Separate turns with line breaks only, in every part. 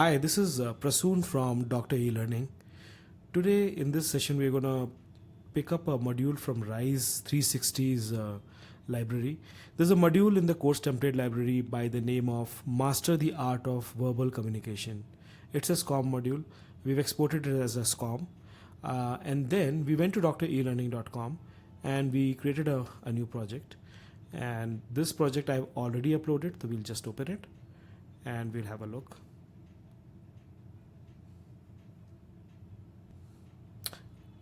Hi, this is Prasoon from Dr. E-Learning. Today in this session we're going to pick up a module from Rise 360's library. There's a module in the course template library by the name of Master the Art of Verbal Communication. It's a SCORM module. We've exported it as a SCORM. And then we went to drelearning.com and we created a new project. And this project I've already uploaded, so we'll just open it and we'll have a look.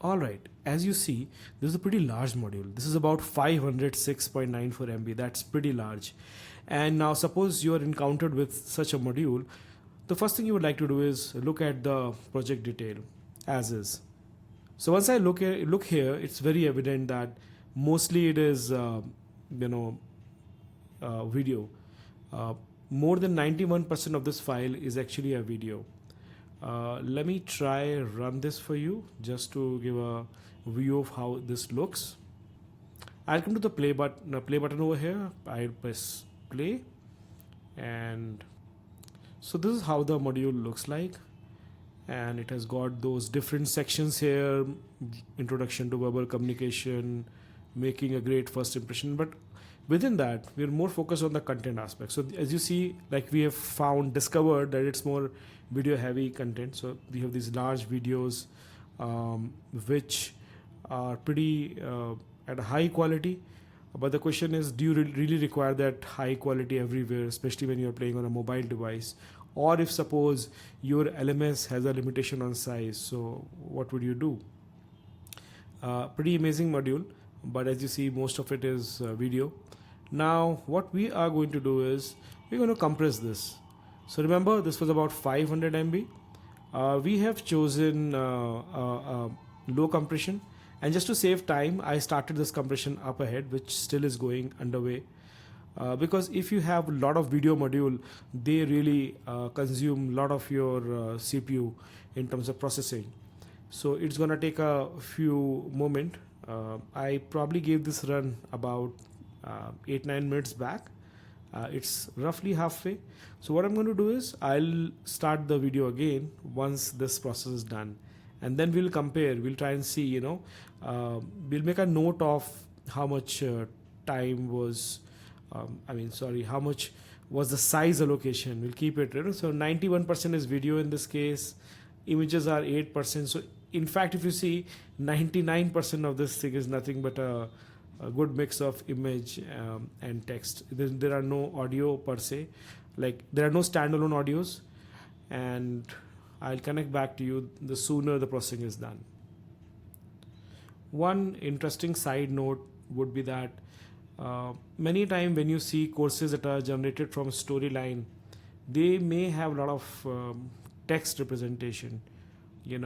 Alright, as you see, this is a pretty large module. This is about 506.94 MB. That's pretty large. And now suppose you are encountered with such a module, the first thing you would like to do is look at the project detail as is. So once I look here, it's very evident that mostly it is video. More than 91% of this file is actually a video. Let me try run this for you just to give a view of how this looks. I'll come to the play button over here. I'll press play, and so this is how the module looks like, and it has got those different sections here: introduction to verbal communication, making a great first impression. But within that, we're more focused on the content aspect. So as you see, like we have discovered that it's more video heavy content. So we have these large videos which are pretty at a high quality. But the question is, do you really require that high quality everywhere, especially when you're playing on a mobile device? Or if suppose your LMS has a limitation on size, so what would you do? Pretty amazing module, but as you see, most of it is video. Now what we are going to do is we're going to compress this. So remember, this was about 500 MB. We have chosen low compression, and just to save time, I started this compression up ahead, which still is going underway. Because if you have a lot of video module, they really consume a lot of your CPU in terms of processing. So it's gonna take a few moments. I probably gave this run about 8-9 minutes back. It's roughly halfway. So what I'm going to do is I'll start the video again once this process is done, and then we'll compare. We'll try and see, we'll make a note of how much time was how much was the size allocation. We'll keep it, so 91% is video in this case, images are 8%. So in fact, if you see, 99% of this thing is nothing but a good mix of image and text. There are no audio per se, like there are no standalone audios, and I'll connect back to you the sooner the processing is done. One interesting side note would be that many times when you see courses that are generated from Storyline, they may have a lot of text representation, a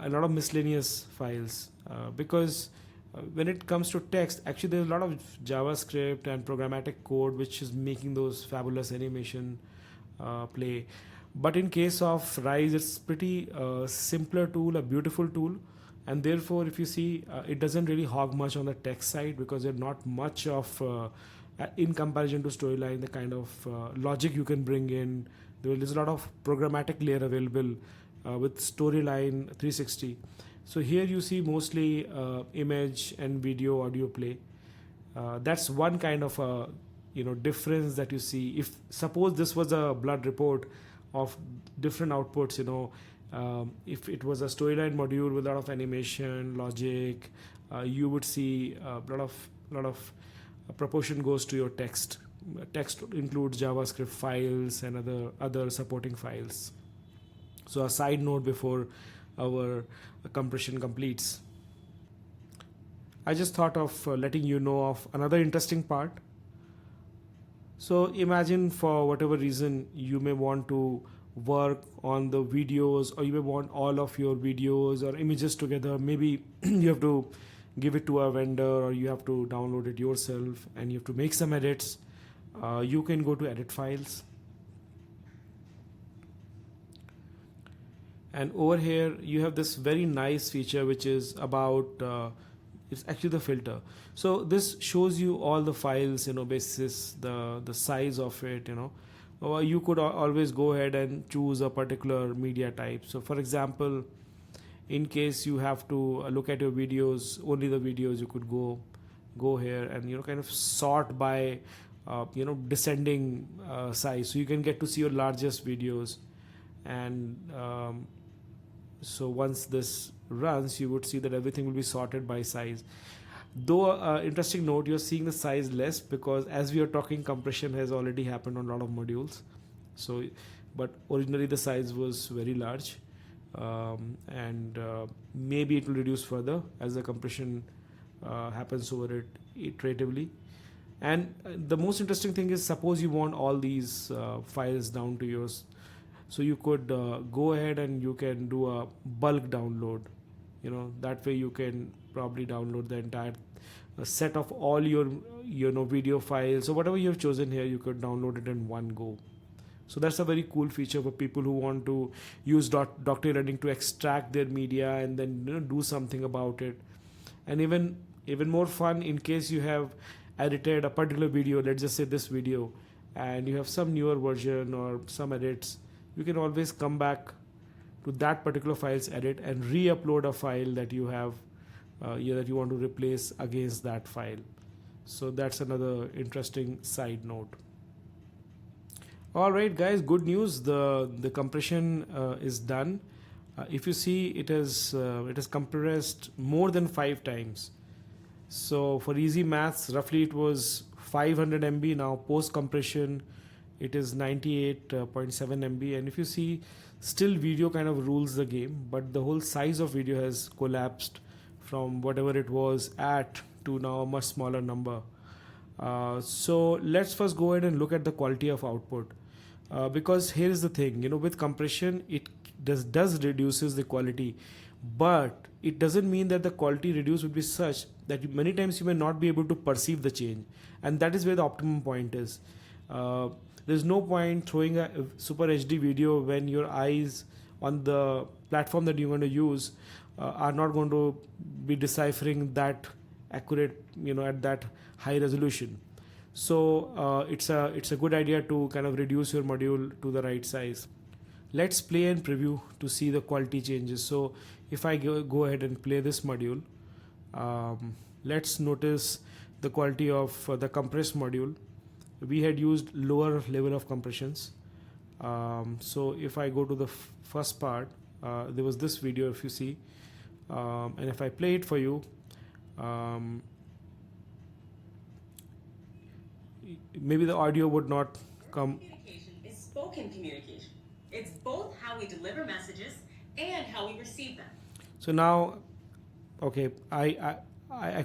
lot of miscellaneous files, because when it comes to text, actually there's a lot of JavaScript and programmatic code which is making those fabulous animation play. But in case of Rise, it's pretty simpler tool, a beautiful tool, and therefore if you see, it doesn't really hog much on the text side, because there's not much of in comparison to Storyline, the kind of logic you can bring in. There's a lot of programmatic layer available with Storyline 360. So here you see mostly image and video audio play. That's one kind of a difference that you see. If suppose this was a blood report of different outputs, if it was a Storyline module with a lot of animation, logic, you would see a lot of proportion goes to your text. Text includes JavaScript files and other supporting files. So a side note before our compression completes. I just thought of letting you know of another interesting part. So imagine, for whatever reason, you may want to work on the videos, or you may want all of your videos or images together. Maybe you have to give it to a vendor, or you have to download it yourself, and you have to make some edits. You can go to edit files, and over here you have this very nice feature which is about it's actually the filter. So this shows you all the files, basis the size of it, you could always go ahead and choose a particular media type. So for example, in case you have to look at your videos, only the videos, you could go here and kind of sort by descending size, so you can get to see your largest videos. And so once this runs, you would see that everything will be sorted by size. Though interesting note, you're seeing the size less because as we are talking, compression has already happened on a lot of modules. So but originally the size was very large, and maybe it will reduce further as the compression happens over it iteratively. And the most interesting thing is, suppose you want all these files down to yours, so you could go ahead and you can do a bulk download. That way you can probably download the entire set of all your video files. So whatever you have chosen here, you could download it in one go. So that's a very cool feature for people who want to use doctor learning to extract their media and then do something about it. And even more fun, in case you have edited a particular video, let's just say this video, and you have some newer version or some edits, you can always come back to that particular file's edit and re-upload a file that you have that you want to replace against that file. So that's another interesting side note. All right, guys, good news. The compression is done. If you see, it has compressed more than 5 times. So for easy maths, roughly it was 500 MB. Now post compression, it is 98.7 MB. And if you see, still video kind of rules the game, but the whole size of video has collapsed from whatever it was at to now a much smaller number. So let's first go ahead and look at the quality of output, because here is the thing, with compression it does reduces the quality, but it doesn't mean that the quality reduce would be such that many times you may not be able to perceive the change, and that is where the optimum point is. There's no point throwing a super HD video when your eyes on the platform that you're going to use are not going to be deciphering that accurate, at that high resolution. So it's a good idea to kind of reduce your module to the right size. Let's play and preview to see the quality changes. So if I go ahead and play this module, let's notice the quality of the compressed module. We had used lower level of compressions. So if I go to the first part, there was this video, if you see, and if I play it for you, maybe the audio would not come.
Communication is spoken communication. It's both how we deliver messages and how we receive them.
So now, okay, I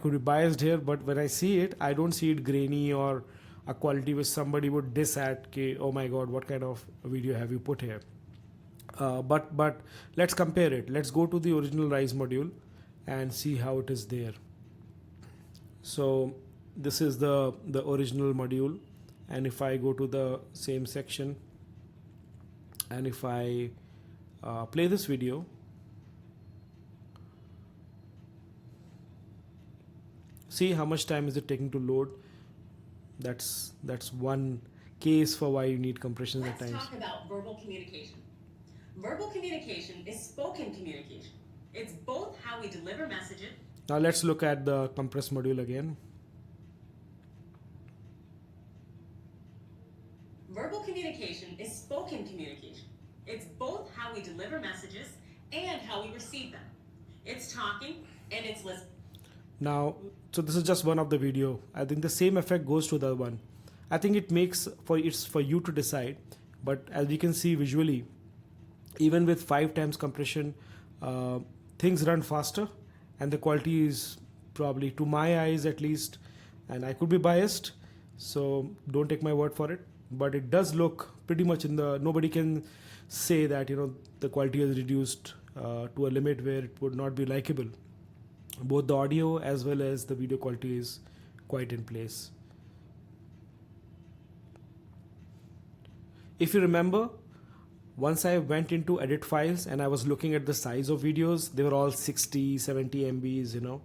could be biased here, but when I see it, I don't see it grainy or a quality which somebody would diss at, oh my god, what kind of video have you put here? But let's compare it. Let's go to the original Rise module and see how it is there. So this is the original module, and if I go to the same section and if I play this video, see how much time is it taking to load. That's one case for why you need compression at times.
Let's talk about verbal communication. Verbal communication is spoken communication. It's both how we deliver messages.
Now let's look at the compressed module again.
Verbal communication is spoken communication. It's both how we deliver messages and how we receive them. It's talking and it's listening.
Now, so this is just one of the video. I think the same effect goes to the other one. I think it's for you to decide, but as we can see visually, even with 5 times compression, things run faster, and the quality is probably, to my eyes at least, and I could be biased, so don't take my word for it, but it does look pretty much nobody can say that the quality is reduced to a limit where it would not be likable. Both the audio as well as the video quality is quite in place. If you remember, once I went into edit files and I was looking at the size of videos, they were all 60, 70 MBs,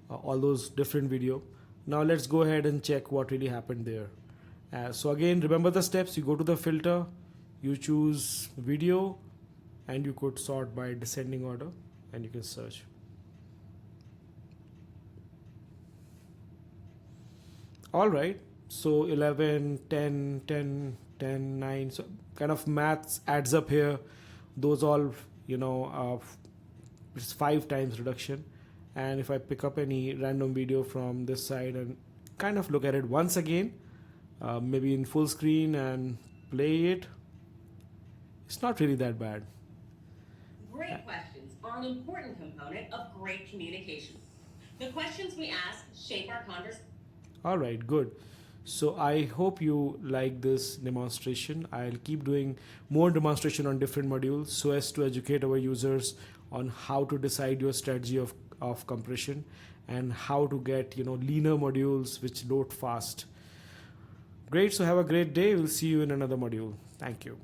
all those different video. Now let's go ahead and check what really happened there. So again, remember the steps. You go to the filter, you choose video, and you could sort by descending order, and you can search. All right, so 11, 10, 10, 10, 9. So kind of maths adds up here. Those all, it's 5 times reduction. And if I pick up any random video from this side and kind of look at it once again, maybe in full screen and play it, it's not really that bad.
Great questions are an important component of great communication. The questions we ask shape our conversation.
All right, good. So I hope you like this demonstration. I'll keep doing more demonstration on different modules so as to educate our users on how to decide your strategy of compression and how to get leaner modules which load fast. Great, so have a great day. We'll see you in another module. Thank you.